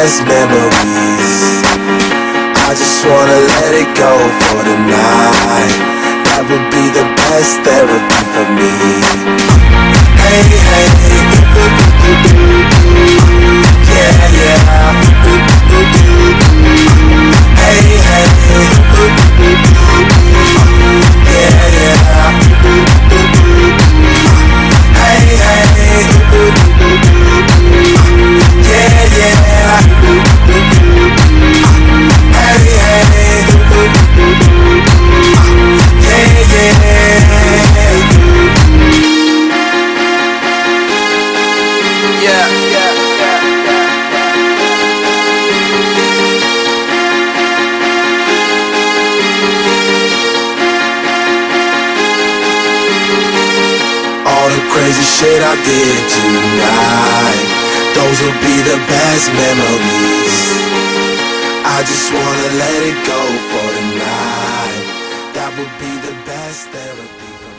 best memories. I just wanna let it go for tonight. That would be the best therapy for me. Hey, hey, yeah, yeah. Hey, hey, yeah, yeah. Hey, hey, yeah, yeah. Hey, hey, yeah, yeah. Yeah, yeah, all the crazy shit I did tonight, those will be the best memories. I just wanna let it go for tonight. That would be the best therapy for me.